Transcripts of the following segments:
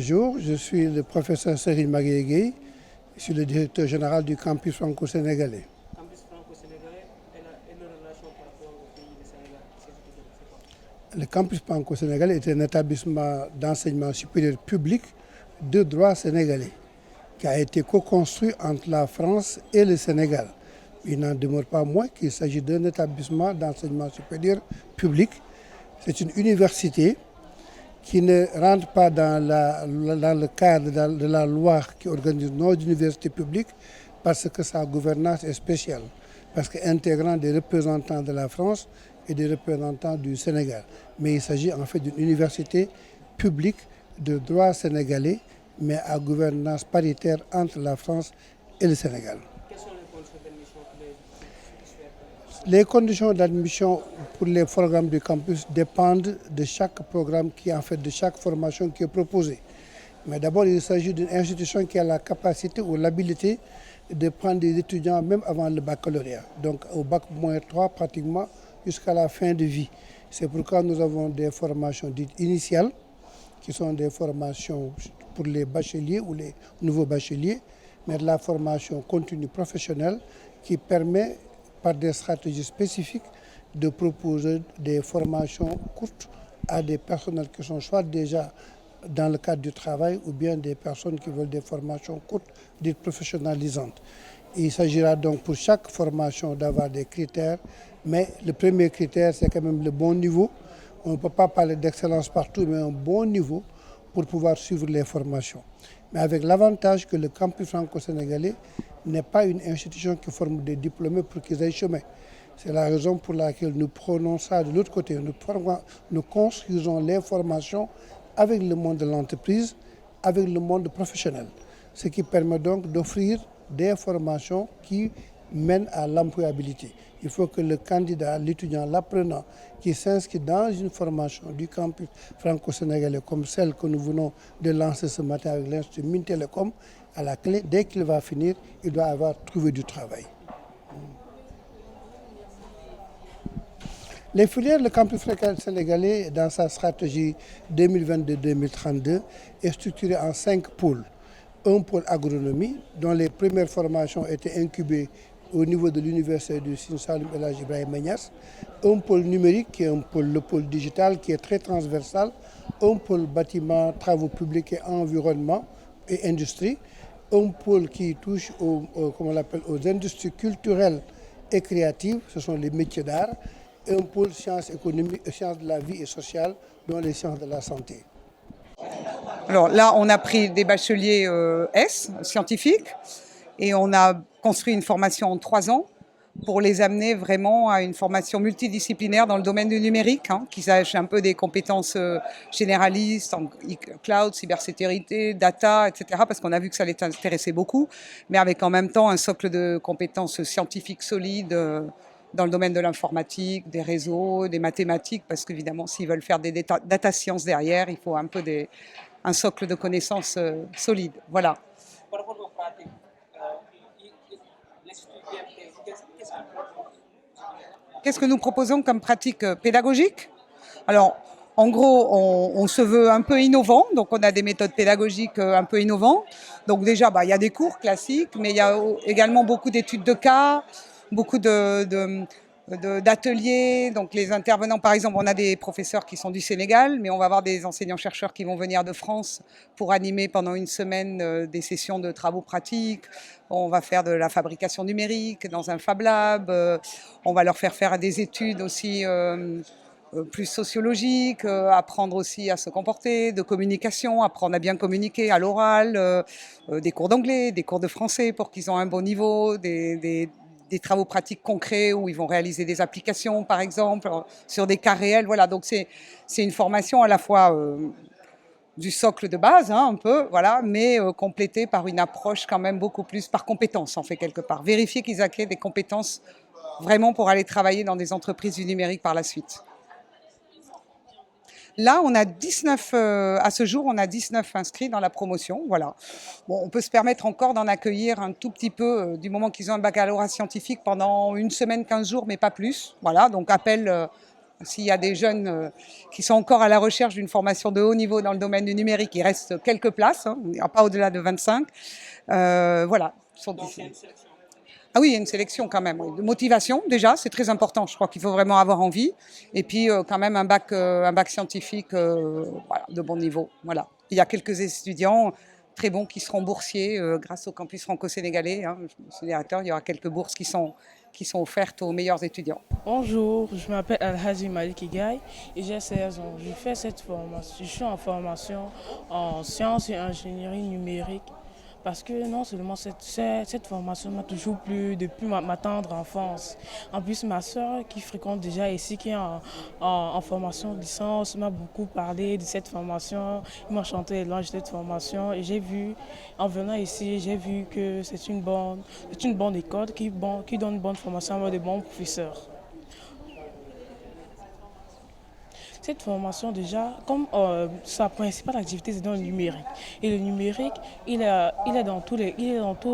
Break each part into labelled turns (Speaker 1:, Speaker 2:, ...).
Speaker 1: bonjour, je suis le professeur Serine Magueye, je suis le directeur général du campus franco-sénégalais.
Speaker 2: Campus franco-sénégalais et nos relations par rapport au pays du Sénégal, c'est quoi?
Speaker 1: Le campus franco-sénégalais est un établissement d'enseignement supérieur public de droit sénégalais qui a été co-construit entre la France et le Sénégal. Il n'en demeure pas moins qu'il s'agit d'un établissement d'enseignement supérieur public. C'est une université qui ne rentre pas dans le cadre de la loi qui organise nos universités publiques parce que sa gouvernance est spéciale, parce qu'intégrant des représentants de la France et des représentants du Sénégal. Mais il s'agit en fait d'une université publique de droit sénégalais, mais à gouvernance paritaire entre la France et le Sénégal.
Speaker 2: Quelles sont les conditions d'admission pour les
Speaker 1: Les conditions d'admission pour les programmes du campus dépendent de chaque programme, de chaque formation qui est proposée. Mais d'abord, il s'agit d'une institution qui a la capacité ou l'habilité de prendre des étudiants même avant le baccalauréat. Donc au bac -3 pratiquement jusqu'à la fin de vie. C'est pourquoi nous avons des formations dites initiales, qui sont des formations pour les bacheliers ou les nouveaux bacheliers, mais de la formation continue professionnelle qui permet par des stratégies spécifiques de proposer des formations courtes à des personnels qui sont soit déjà dans le cadre du travail ou bien des personnes qui veulent des formations courtes, dites professionnalisantes. Il s'agira donc pour chaque formation d'avoir des critères, mais le premier critère c'est quand même le bon niveau. On ne peut pas parler d'excellence partout, mais un bon niveau pour pouvoir suivre les formations. Mais avec l'avantage que le campus franco-sénégalais n'est pas une institution qui forme des diplômés pour qu'ils aillent chemin. C'est la raison pour laquelle nous prenons ça de l'autre côté. Nous construisons les formations avec le monde de l'entreprise, avec le monde professionnel. Ce qui permet donc d'offrir des formations qui mènent à l'employabilité. Il faut que le candidat, l'étudiant, l'apprenant qui s'inscrit dans une formation du campus franco-sénégalais comme celle que nous venons de lancer ce matin avec l'Institut Mines Télécom, à la clé, dès qu'il va finir, il doit avoir trouvé du travail. Les filières, le campus sénégalais, dans sa stratégie 2022-2032, est structuré en 5 pôles. Un pôle agronomie, dont les premières formations étaient incubées au niveau de l'université du Sine Saloum El Hadji Ibrahima Niasse. Un pôle numérique, qui est le pôle digital, qui est très transversal. Un pôle bâtiment, travaux publics et environnement et industrie. Un pôle qui touche aux industries culturelles et créatives, ce sont les métiers d'art. Et un pôle sciences économiques, sciences de la vie et sociale, dont les sciences de la santé.
Speaker 3: Alors là, on a pris des bacheliers S, scientifiques, et on a construit une formation en 3 ans pour les amener vraiment à une formation multidisciplinaire dans le domaine du numérique, qui sache un peu des compétences généralistes en cloud, cybersécurité, data, etc. Parce qu'on a vu que ça les intéressait beaucoup, mais avec en même temps un socle de compétences scientifiques solides dans le domaine de l'informatique, des réseaux, des mathématiques, parce qu'évidemment, s'ils veulent faire des data science derrière, il faut un peu un socle de connaissances solides. Voilà.
Speaker 2: Par rapport aux pratiques, l'Institut PMT, qu'est-ce qu'il propose?
Speaker 3: Qu'est-ce que nous proposons comme pratique pédagogique? Alors, en gros, on se veut un peu innovant, donc on a des méthodes pédagogiques un peu innovantes. Donc déjà, il y a des cours classiques, mais il y a également beaucoup d'études de cas, beaucoup d'ateliers. Donc les intervenants, par exemple, on a des professeurs qui sont du Sénégal, mais on va avoir des enseignants-chercheurs qui vont venir de France pour animer pendant une semaine des sessions de travaux pratiques. On va faire de la fabrication numérique dans un Fab Lab. On va leur faire des études aussi plus sociologiques, apprendre aussi à se comporter, de communication, apprendre à bien communiquer à l'oral, des cours d'anglais, des cours de français pour qu'ils aient un bon niveau, des travaux pratiques concrets où ils vont réaliser des applications, par exemple, sur des cas réels. Voilà, donc c'est une formation à la fois du socle de base, un peu, voilà, mais complétée par une approche quand même beaucoup plus par compétences, en fait, quelque part. Vérifier qu'ils acquièrent des compétences vraiment pour aller travailler dans des entreprises du numérique par la suite. Là, on a 19, à ce jour, on a 19 inscrits dans la promotion. Voilà. Bon, on peut se permettre encore d'en accueillir un tout petit peu du moment qu'ils ont un baccalauréat scientifique pendant une semaine, 15 jours, mais pas plus. Voilà, donc appel S'il y a des jeunes qui sont encore à la recherche d'une formation de haut niveau dans le domaine du numérique, il reste quelques places, hein, pas au-delà de 25. Voilà.
Speaker 2: Donc, il y a une sélection.
Speaker 3: Ah oui, il y a une sélection quand même. Oui. De motivation, déjà, c'est très important. Je crois qu'il faut vraiment avoir envie. Et puis, quand même, un bac scientifique voilà, de bon niveau. Voilà. Il y a quelques étudiants très bons qui seront boursiers grâce au campus franco-sénégalais. Hein. Je me suis directeur, il y aura quelques bourses qui sont offertes aux meilleurs étudiants.
Speaker 4: Bonjour, je m'appelle Alhaji Malik Igaï et j'ai 16 ans. Je fais cette formation. Je suis en formation en sciences et ingénierie numérique. Parce que non seulement cette formation m'a toujours plu depuis ma tendre enfance. En plus, ma soeur qui fréquente déjà ici, qui est en formation de licence, m'a beaucoup parlé de cette formation. Il m'a chanté les louanges de cette formation. Et j'ai vu, en venant ici, j'ai vu que c'est une bonne école qui donne une bonne formation avec de bons professeurs. Cette formation déjà, comme sa principale activité c'est dans le numérique. Et le numérique, il est dans tous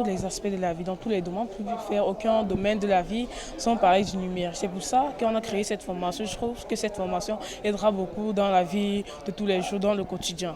Speaker 4: les aspects de la vie, dans tous les domaines. On ne peut faire aucun domaine de la vie sans parler du numérique. C'est pour ça qu'on a créé cette formation. Je trouve que cette formation aidera beaucoup dans la vie de tous les jours, dans le quotidien.